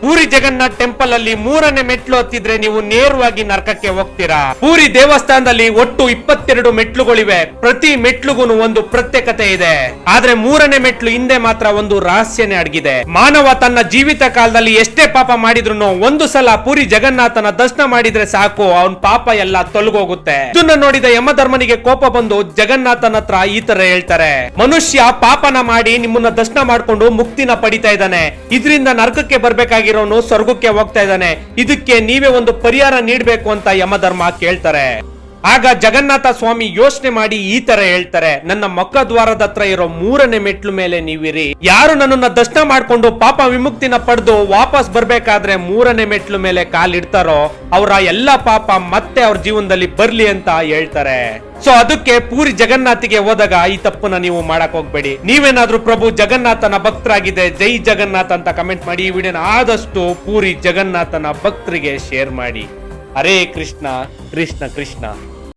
Puri Jagannath temple ಅಲ್ಲಿ 3ನೇ ಮೆಟ್ಲು ಹತ್ತಿದ್ರೆ ನೀವು ನೇರವಾಗಿ ನರಕಕ್ಕೆ ಹೋಗ್ತೀರಾ. ಪೂರಿ ದೇವಸ್ಥಾನದಲ್ಲಿ ಒಟ್ಟು 22 ಮೆಟ್ಲುಗಳಿವೆ. ಪ್ರತಿ ಮೆಟ್ಲುಗೂ ಒಂದು ಪ್ರತ್ಯೇಕತೆ ಇದೆ. ಆದ್ರೆ 3ನೇ ಮೆಟ್ಲು ಹಿಂದೆ ಮಾತ್ರ ಒಂದು ರಹಸ್ಯನೇ ಅಡಗಿದೆ. ಮಾನವ ತನ್ನ ಜೀವಿತ ಕಾಲದಲ್ಲಿ ಎಷ್ಟೇ ಪಾಪ ಮಾಡಿದ್ರು ಒಂದು ಸಲ ಪೂರಿ ಜಗನ್ನಾಥನ ದರ್ಶನ ಮಾಡಿದ್ರೆ ಸಾಕು, ಅವನ್ ಪಾಪ ಎಲ್ಲ ತೊಲಗೋಗುತ್ತೆ. ಇದನ್ನ ನೋಡಿದ ಯಮಧರ್ಮನಿಗೆ ಕೋಪ ಬಂದು ಜಗನ್ನಾಥನ ಹತ್ರ ಈ ತರ ಹೇಳ್ತಾರೆ, ಮನುಷ್ಯ ಪಾಪನ ಮಾಡಿ ನಿಮ್ಮನ್ನ ದರ್ಶನ ಮಾಡ್ಕೊಂಡು ಮುಕ್ತಿನ ಪಡಿತಾ ಇದ್ದಾನೆ, ಇದರಿಂದ ನರಕಕ್ಕೆ ಬರ್ಬೇಕಾಗಿರೋನು ಸ್ವರ್ಗಕ್ಕೆ ಹೋಗ್ತಾ ಇದ್ದಾನೆ, ಇದಕ್ಕೆ ನೀವೇ ಒಂದು ಪರಿಹಾರ ನೀಡಬೇಕು ಅಂತ ಯಮಧರ್ಮ ಕೇಳ್ತಾರೆ. ಆಗ ಜಗನ್ನಾಥ ಸ್ವಾಮಿ ಯೋಚನೆ ಮಾಡಿ ಈ ತರ ಹೇಳ್ತಾರೆ, ನನ್ನ ಮುಖದ್ವಾರದ ಹತ್ರ ಇರೋ 3ನೇ ಮೆಟ್ಲು ಮೇಲೆ ನೀವಿರಿ. ಯಾರು ನನ್ನನ್ನ ದರ್ಶನ ಮಾಡ್ಕೊಂಡು ಪಾಪ ವಿಮುಕ್ತಿನ ಪಡೆದು ವಾಪಸ್ ಬರ್ಬೇಕಾದ್ರೆ 3ನೇ ಮೆಟ್ಲು ಮೇಲೆ ಕಾಲಿಡ್ತಾರೋ ಅವರ ಎಲ್ಲಾ ಪಾಪ ಮತ್ತೆ ಅವ್ರ ಜೀವನದಲ್ಲಿ ಬರ್ಲಿ ಅಂತ ಹೇಳ್ತಾರೆ. ಸೊ ಅದಕ್ಕೆ ಪೂರಿ ಜಗನ್ನಾಥಿಗೆ ಹೋದಾಗ ಈ ತಪ್ಪನ್ನ ನೀವು ಮಾಡಕ್ ಹೋಗ್ಬೇಡಿ. ನೀವೇನಾದ್ರೂ ಪ್ರಭು ಜಗನ್ನಾಥನ ಭಕ್ತರಾಗಿದೆ ಜೈ ಜಗನ್ನಾಥ್ ಅಂತ ಕಮೆಂಟ್ ಮಾಡಿ. ಈ ವಿಡಿಯೋನ ಆದಷ್ಟು ಪೂರಿ ಜಗನ್ನಾಥನ ಭಕ್ತರಿಗೆ ಶೇರ್ ಮಾಡಿ. ಹರೇ ಕೃಷ್ಣ ಕೃಷ್ಣ ಕೃಷ್ಣ.